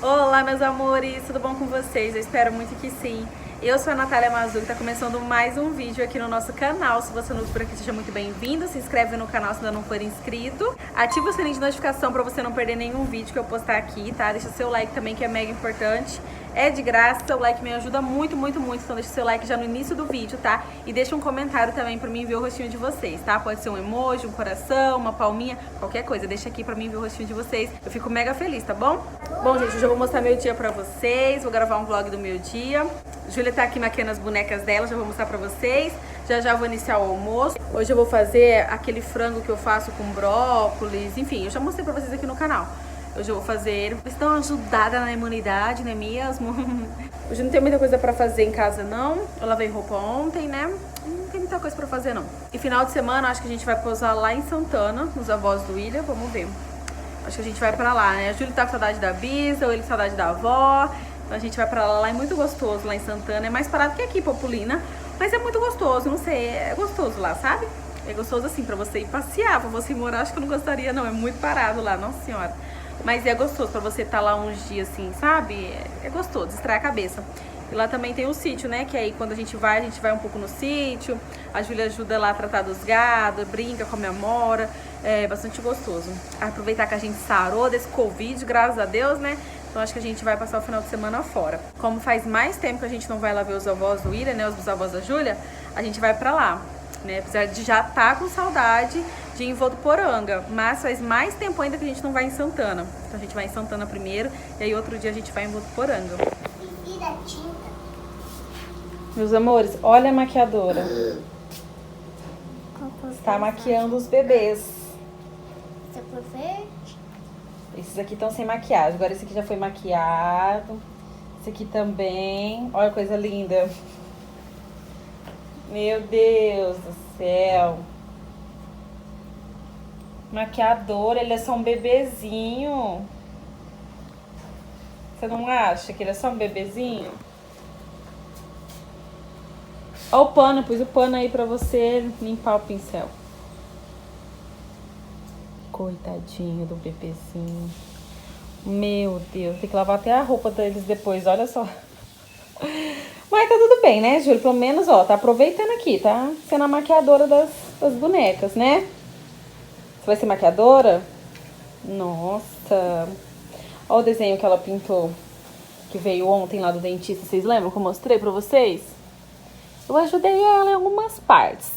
Olá, meus amores, tudo bom com vocês? Eu espero muito que sim. Eu sou a Natália Mazur, tá começando mais um vídeo aqui no nosso canal. Se você não é por aqui, seja muito bem-vindo. Se inscreve no canal se ainda não for inscrito. Ativa o sininho de notificação pra você não perder nenhum vídeo que eu postar aqui, tá? Deixa o seu like também, que é mega importante. É de graça, seu like me ajuda muito, muito, muito. Então deixa o seu like já no início do vídeo, tá? E deixa um comentário também pra mim ver o rostinho de vocês, tá? Pode ser um emoji, um coração, uma palminha, qualquer coisa. Deixa aqui pra mim ver o rostinho de vocês. Eu fico mega feliz, tá bom? Bom, gente, hoje eu vou mostrar meu dia pra vocês. Vou gravar um vlog do meu dia. Júlia tá aqui maquiando as bonecas dela, já vou mostrar pra vocês. Já vou iniciar o almoço. Hoje eu vou fazer aquele frango que eu faço com brócolis. Enfim, eu já mostrei pra vocês aqui no canal. Hoje eu vou fazer, vocês dão uma ajudada na imunidade, não é mesmo? Hoje não tem muita coisa pra fazer em casa, não. Eu lavei roupa ontem, né? Não tem muita coisa pra fazer, não. E final de semana, acho que a gente vai pousar lá em Santana, nos avós do William. Vamos ver. Acho que a gente vai pra lá, né? A Júlia tá com saudade da Bisa, o William com saudade da avó. Então a gente vai pra lá, lá é muito gostoso lá em Santana. É mais parado que aqui, Populina. Mas é muito gostoso, não sei, é gostoso lá, sabe? É gostoso assim, pra você ir passear, pra você ir morar, acho que eu não gostaria, não. É muito parado lá, nossa senhora. Mas é gostoso pra você estar lá uns dias assim, sabe? É gostoso, distrai a cabeça. E lá também tem o sítio, né? Que aí quando a gente vai um pouco no sítio. A Júlia ajuda lá a tratar dos gados, brinca com a minha mora. É bastante gostoso. Aproveitar que a gente sarou desse Covid, graças a Deus, né? Então acho que a gente vai passar o final de semana fora. Como faz mais tempo que a gente não vai lá ver os avós do William, né? Os bisavós da Júlia, a gente vai pra lá, né? Apesar de já estar com saudade de ir em Votuporanga, mas faz mais tempo ainda que a gente não vai em Santana. Então a gente vai em Santana primeiro e aí outro dia a gente vai em Votuporanga. Meus amores, olha a maquiadora. Está maquiando os bebês. Esse é verde? Esses aqui estão sem maquiagem. Agora esse aqui já foi maquiado. Esse aqui também. Olha que coisa linda. Meu Deus do céu. Maquiador, ele é só um bebezinho. Você não acha que ele é só um bebezinho? Olha o pano, pus o pano aí pra você limpar o pincel. Coitadinho do bebezinho. Meu Deus, tem que lavar até a roupa deles depois, olha só. Mas tá tudo bem, né, Júlia? Pelo menos, ó, tá aproveitando aqui, tá sendo a maquiadora das bonecas, né? Você vai ser maquiadora? Nossa. Olha o desenho que ela pintou, que veio ontem lá do dentista. Vocês lembram que eu mostrei pra vocês? Eu ajudei ela em algumas partes.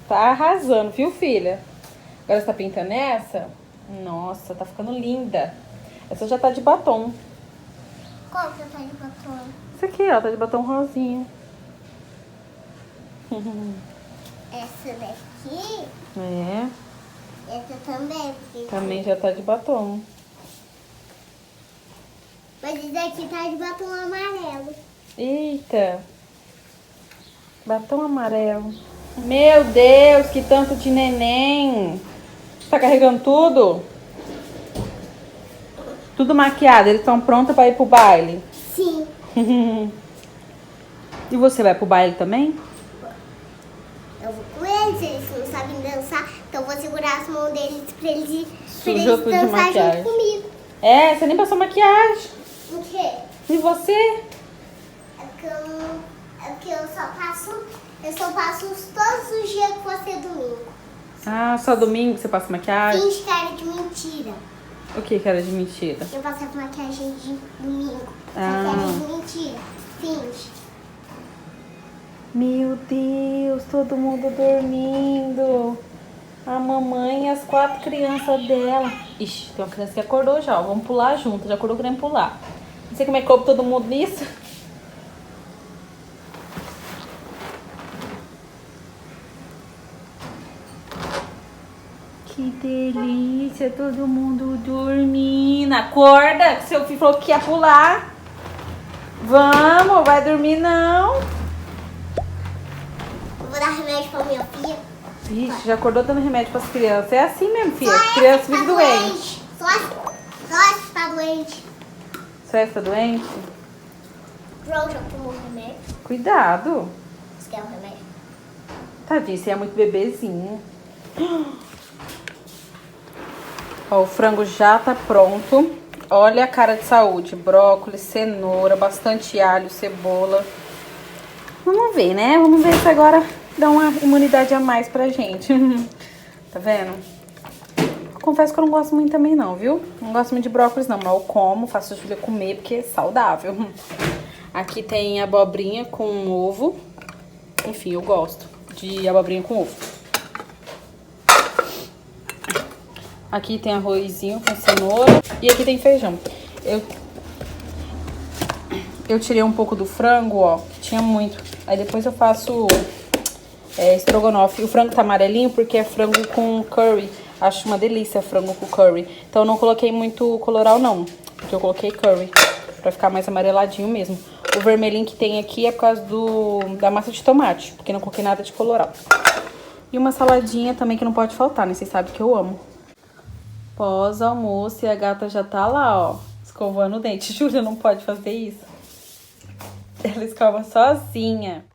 Tá arrasando, viu, filha? Agora você tá pintando essa? Nossa, tá ficando linda. Essa já tá de batom. Qual que tá de batom? Essa aqui, ó, tá de batom rosinha. Essa daqui? É, Essa também. Porque... também já tá de batom. Mas esse daqui tá de batom amarelo. Eita. Batom amarelo. Meu Deus, que tanto de neném. Tá carregando tudo? Tudo maquiado, eles estão prontos pra ir pro baile? Sim. E você vai pro baile também? Eu vou com eles, eles não sabem dançar, então eu vou segurar as mãos deles pra eles Sujou tudo de dançar maquiagem. junto comigo. É, você nem passou maquiagem. O quê? E você? É que eu só passo todos os dias que você domingo. Ah, só domingo que você passa maquiagem? Finge que era de mentira. O que era de mentira? Eu passava maquiagem de domingo. Só que Ah. era de mentira. Finge. Meu Deus, todo mundo dormindo. A mamãe e as 4 crianças dela. Ixi, tem uma criança que acordou já, ó. Vamos pular junto, já acordou querendo pular. Não sei como é que coube todo mundo nisso. Que delícia, todo mundo dormindo. Acorda, que seu filho falou que ia pular. Vamos, vai dormir não. Eu vou dar remédio pra minha filha. Vixe, já acordou dando remédio pras crianças. É assim mesmo, filha. Só Criança essa vive tá doente. Só essa tá doente. Só essa doente? Pronto, já tomou o remédio. Cuidado. Você quer o remédio? Tadinho, você é muito bebezinho. Ó, o frango já tá pronto. Olha a cara de saúde. Brócolis, cenoura, bastante alho, cebola. Vamos ver, né? Vamos ver se agora dá uma imunidade a mais pra gente. Tá vendo? Confesso que eu não gosto muito também não, viu? Não gosto muito de brócolis não, mas eu como, faço a Júlia comer porque é saudável. Aqui tem abobrinha com ovo. Enfim, eu gosto de abobrinha com ovo. Aqui tem arrozinho com cenoura e aqui tem feijão. Eu tirei um pouco do frango, ó, que tinha muito. Aí depois eu faço estrogonofe. O frango tá amarelinho porque é frango com curry. Acho uma delícia frango com curry. Então eu não coloquei muito colorau não, porque eu coloquei curry, pra ficar mais amareladinho mesmo. O vermelhinho que tem aqui é por causa da massa de tomate, porque não coloquei nada de colorau. E uma saladinha também que não pode faltar, né? Vocês sabem que eu amo. Pós-almoço e a gata já tá lá, ó, escovando o dente. Júlia não pode fazer isso. Ela escova sozinha.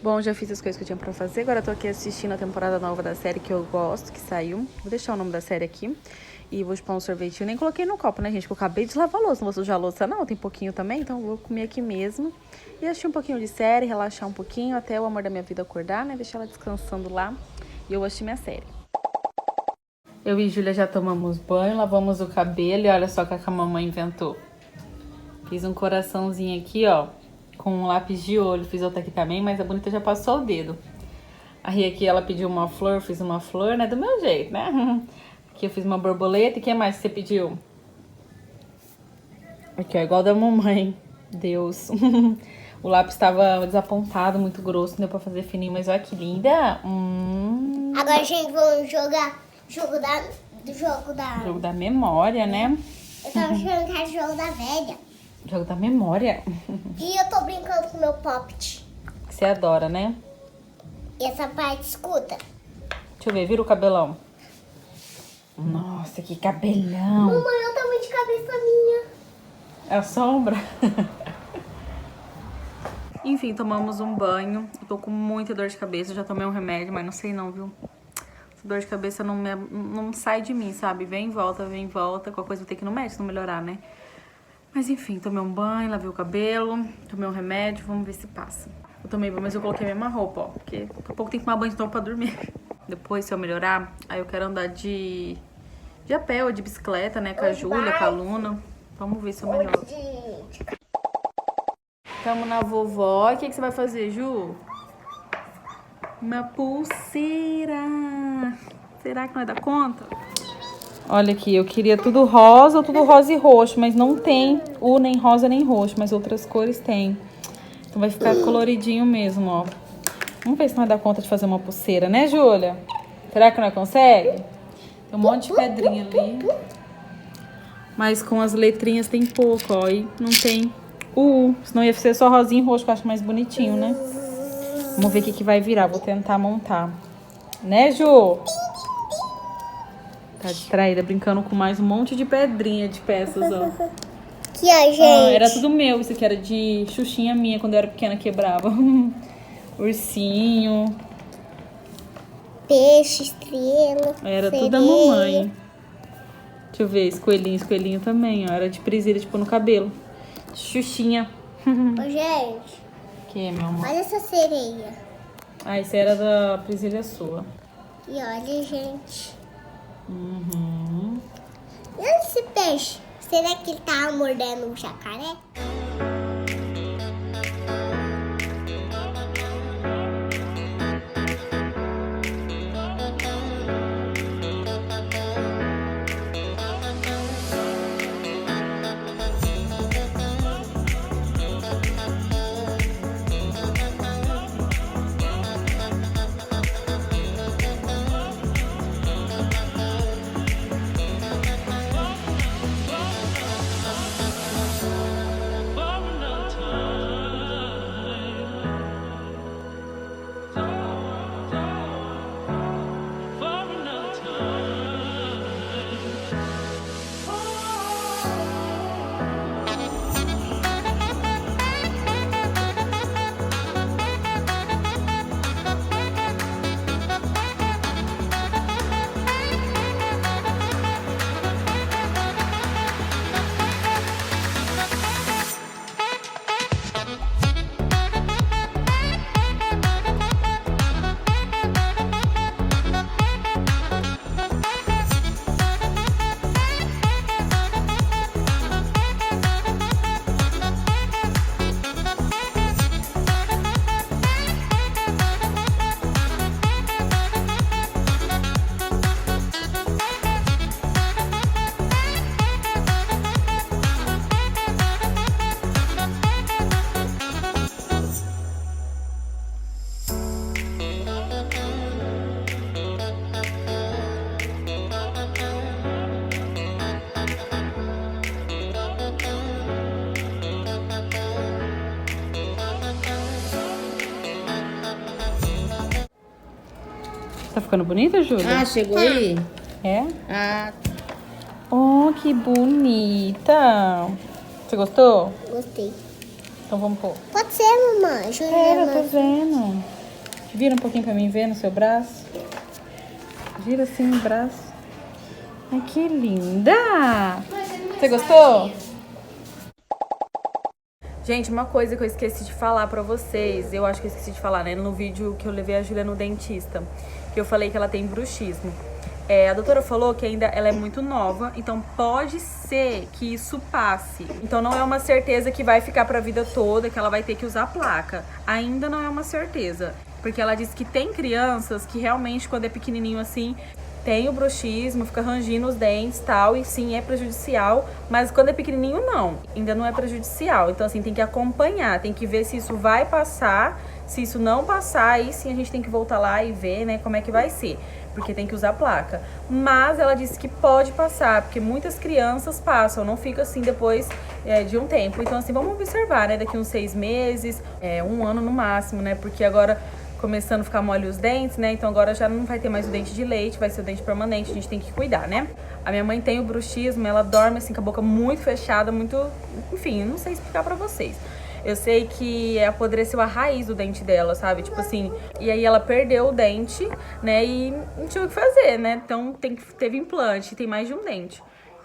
Bom, já fiz as coisas que eu tinha pra fazer. Agora eu tô aqui assistindo a temporada nova da série que eu gosto, que saiu. Vou deixar o nome da série aqui. E vou chupar um sorvetinho. Nem coloquei no copo, né, gente? Porque eu acabei de lavar a louça. Não vou sujar a louça, não. Tem pouquinho também, então eu vou comer aqui mesmo. E assistir um pouquinho de série, relaxar um pouquinho, até o amor da minha vida acordar, né? Deixar ela descansando lá. E eu vou assistir minha série. Eu e Júlia já tomamos banho, lavamos o cabelo. E olha só o que a mamãe inventou. Fiz um coraçãozinho aqui, ó, com um lápis de olho. Fiz outra aqui também, mas a bonita já passou o dedo. Aí aqui ela pediu uma flor, fiz uma flor, né? Do meu jeito, né? Aqui eu fiz uma borboleta. E o que mais você pediu? Aqui, ó, igual da mamãe. Deus. O lápis estava desapontado, muito grosso. Não deu pra fazer fininho, mas olha que linda. Agora, gente, vamos jogar jogo da memória, né? Eu tava achando que era jogo da velha. Jogo da memória. E eu tô brincando com o meu poppet. Que você adora, né? E essa parte, escuta. Deixa eu ver, vira o cabelão. Nossa, que cabelão. Mamãe, olha o tamanho de cabeça minha. É a sombra. Enfim, tomamos um banho. Eu tô com muita dor de cabeça. Já tomei um remédio, mas não sei não, viu? Essa dor de cabeça não sai de mim, sabe? Vem e volta, vem e volta. Qualquer coisa eu vou ter que ir no médico se não melhorar, né? Mas enfim, tomei um banho, lavei o cabelo, tomei um remédio, vamos ver se passa. Eu tomei banho, mas eu coloquei a mesma roupa, ó, porque daqui a pouco tem que tomar banho de novo pra dormir. Depois, se eu melhorar, aí eu quero andar de a pé ou de bicicleta, né, com a Júlia, com a Luna. Vamos ver se eu melhoro. Tamo na vovó. O que você vai fazer, Ju? Uma pulseira. Será que nós dá conta? Olha aqui, eu queria tudo rosa ou tudo rosa e roxo, mas não tem nem rosa nem roxo, mas outras cores tem. Então vai ficar coloridinho mesmo, ó. Vamos ver se nós dá conta de fazer uma pulseira, né, Júlia? Será que nós consegue? Tem um monte de pedrinha ali. Mas com as letrinhas tem pouco, ó. E não tem U. Senão ia ser só rosinha e roxo, que eu acho mais bonitinho, né? Vamos ver o que vai virar. Vou tentar montar. Né, Ju? Tá distraída, brincando com mais um monte de pedrinha de peças, ó. Aqui, ó, gente. Ah, era tudo meu. Isso aqui era de xuxinha minha, quando eu era pequena, quebrava. Ursinho. Peixe, estrela. Era sereia. tudo da mamãe. Deixa eu ver, esse coelhinho também, ó. Era de presilha, tipo, no cabelo. Xuxinha. Ô, gente. Que, meu amor? Olha essa sereia. Ah, esse era da presilha sua. E olha, gente. Uhum. E olha esse peixe. Será que ele tá mordendo um jacaré? Tá ficando bonita, Júlia? Ah, chegou aí? É? Ah, Oh, que bonita! Você gostou? Gostei. Então vamos pôr. Pode ser, mamãe. Pera, eu Juliana. tô vendo. Vira um pouquinho pra mim ver no seu braço. Gira assim o braço. Ai, que linda! Você gostou? Gente, uma coisa que eu esqueci de falar pra vocês, eu acho que eu esqueci de falar, né, no vídeo que eu levei a Júlia no dentista, que eu falei que ela tem bruxismo. A doutora falou que ainda ela é muito nova, então pode ser que isso passe. Então não é uma certeza que vai ficar pra vida toda, que ela vai ter que usar a placa. Ainda não é uma certeza, porque ela disse que tem crianças que realmente, quando é pequenininho assim, tem o bruxismo, fica rangindo os dentes e tal, e sim, é prejudicial, mas quando é pequenininho, não, ainda não é prejudicial. Então, assim, tem que acompanhar, tem que ver se isso vai passar, se isso não passar, aí sim a gente tem que voltar lá e ver, né, como é que vai ser, porque tem que usar a placa. Mas ela disse que pode passar, porque muitas crianças passam, não fica assim depois de um tempo. Então, assim, vamos observar, né, daqui uns 6 meses, 1 ano no máximo, né, porque agora começando a ficar mole os dentes, né? Então agora já não vai ter mais o dente de leite, vai ser o dente permanente, a gente tem que cuidar, né? A minha mãe tem o bruxismo, ela dorme assim com a boca muito fechada, muito... Enfim, não sei explicar pra vocês. Eu sei que apodreceu a raiz do dente dela, sabe? Tipo assim, e aí ela perdeu o dente, né? E não tinha o que fazer, né? Então teve implante, tem mais de um dente.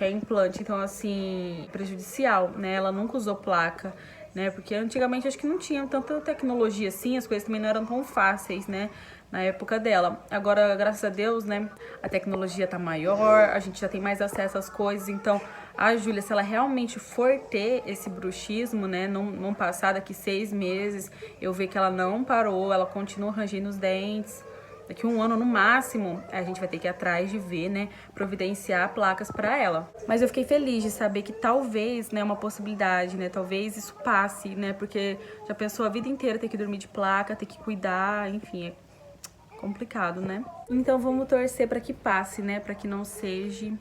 que é implante, então assim, prejudicial, né? Ela nunca usou placa, né? Porque antigamente acho que não tinha tanta tecnologia assim, as coisas também não eram tão fáceis, né? Na época dela. Agora, graças a Deus, né? A tecnologia tá maior, a gente já tem mais acesso às coisas, então a Júlia, se ela realmente for ter esse bruxismo, né? Não passar daqui 6 meses, eu ver que ela não parou, ela continua rangendo os dentes. Daqui 1 ano no máximo, a gente vai ter que ir atrás de ver, né, providenciar placas pra ela. Mas eu fiquei feliz de saber que talvez, né, uma possibilidade, né, talvez isso passe, né, porque já pensou a vida inteira ter que dormir de placa, ter que cuidar, enfim, é complicado, né? Então vamos torcer pra que passe, né, pra que não seja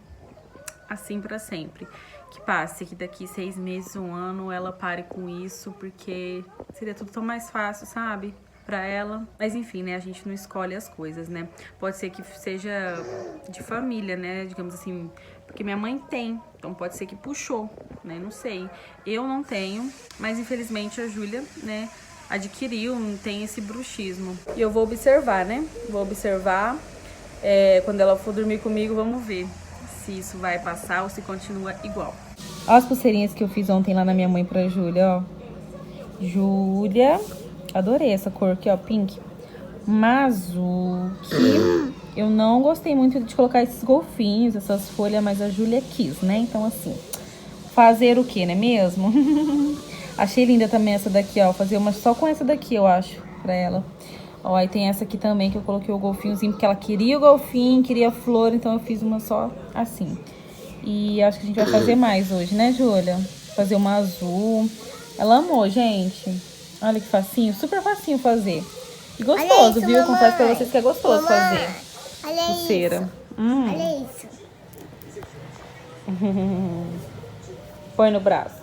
assim pra sempre. Que passe, que daqui 6 meses, 1 ano, ela pare com isso, porque seria tudo tão mais fácil, sabe? Pra ela. Mas enfim, né, a gente não escolhe as coisas, né? Pode ser que seja de família, né, digamos assim, porque minha mãe tem, então pode ser que puxou, né, não sei. Eu não tenho, mas infelizmente a Júlia, né, adquiriu, tem esse bruxismo. E eu vou observar, né, vou observar, quando ela for dormir comigo, vamos ver se isso vai passar ou se continua igual. Olha as pulseirinhas que eu fiz ontem lá na minha mãe pra Júlia, ó. Júlia... Adorei essa cor aqui, ó, pink. Mas o que eu não gostei muito de colocar esses golfinhos, essas folhas, mas a Júlia quis, né? Então, assim, fazer o que, né mesmo? Achei linda também essa daqui, ó. Fazer uma só com essa daqui, eu acho, pra ela. Ó, aí tem essa aqui também, que eu coloquei o golfinhozinho, porque ela queria o golfinho, queria flor, então eu fiz uma só assim. E acho que a gente vai fazer mais hoje, né, Júlia? Fazer uma azul. Ela amou, gente. Olha que facinho, super facinho fazer. E gostoso, isso, viu? Mamãe. Confesso pra vocês que é gostoso Mamãe, fazer olha pulseira. Isso. Olha isso. Põe no braço.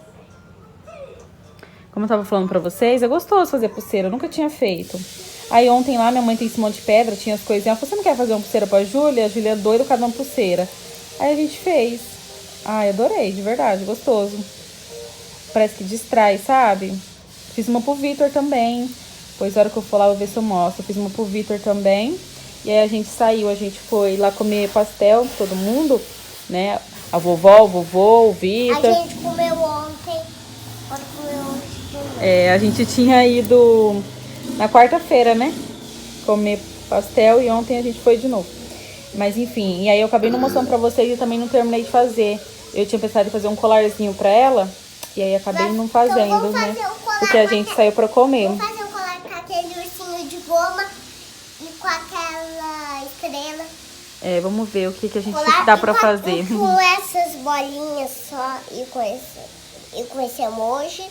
Como eu tava falando pra vocês, é gostoso fazer pulseira. Eu nunca tinha feito. Aí ontem lá, minha mãe tem esse monte de pedra, tinha as coisinhas. Ela falou, você não quer fazer uma pulseira pra Júlia? A Júlia é doida por causa de uma pulseira. Aí a gente fez. Ai, adorei, de verdade, gostoso. Parece que distrai, sabe? Fiz uma pro Vitor também. Pois a hora que eu for lá, eu vou ver se eu mostro. Eu fiz uma pro Vitor também. E aí a gente saiu, a gente foi lá comer pastel, todo mundo, né? A vovó, o vovô, o Vitor. A gente comeu ontem. A gente tinha ido na quarta-feira, né? Comer pastel e ontem a gente foi de novo. Mas enfim, e aí eu acabei não mostrando pra vocês e também não terminei de fazer. Eu tinha pensado em fazer um colarzinho pra ela. E aí acabei não fazendo, então né? Porque a gente saiu pra comer. Vamos fazer um colar com aquele ursinho de goma e com aquela estrela. Vamos ver o que a gente dá pra fazer. E com essas bolinhas só e com esse emoji.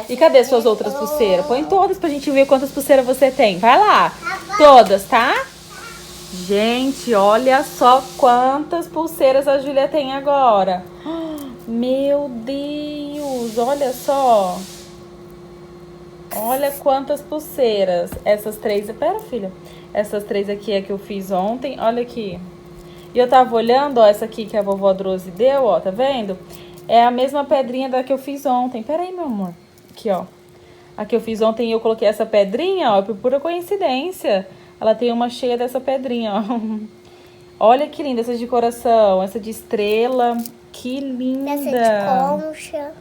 E cadê suas outras pulseiras? Põe todas pra gente ver quantas pulseiras você tem. Vai lá. Todas, tá? Gente, olha só quantas pulseiras a Júlia tem agora. Meu Deus, olha só. Olha quantas pulseiras. Essas 3, pera, filha. Essas 3 aqui é que eu fiz ontem, olha aqui. E eu tava olhando, ó, essa aqui que a vovó Drose deu, ó, tá vendo? É a mesma pedrinha da que eu fiz ontem. Pera aí, meu amor. Aqui, ó. A que eu fiz ontem eu coloquei essa pedrinha, ó, por pura coincidência. Ela tem uma cheia dessa pedrinha, ó. Olha que linda essa de coração, essa de estrela. Que linda. Essa de concha.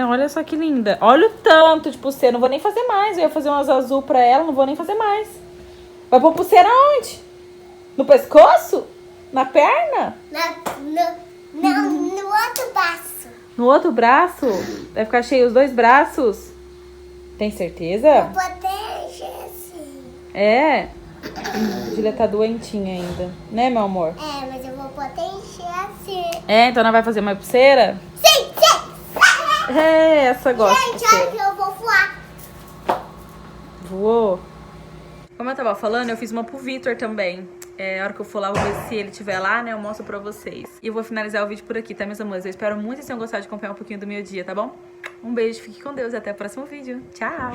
Olha só que linda. Olha o tanto de pulseira. Não vou nem fazer mais. Eu ia fazer umas azul pra ela, não vou nem fazer mais. Vai pôr pulseira onde? No pescoço? Na perna? Não, no outro braço. No outro braço? Vai ficar cheio os 2 braços? Tem certeza? Eu botei assim. Júlia tá doentinha ainda. Né, meu amor? Mas eu vou potenciar assim. Então ela vai fazer uma pulseira? Sim. Essa gosta de Gente, pulseira. olha que eu vou voar. Voou. Como eu tava falando, eu fiz uma pro Vitor também. A hora que eu for lá, eu vou ver se ele estiver lá, né? Eu mostro pra vocês. E eu vou finalizar o vídeo por aqui, tá, meus amores? Eu espero muito que vocês tenham gostado de acompanhar um pouquinho do meu dia, tá bom? Um beijo, fique com Deus e até o próximo vídeo. Tchau!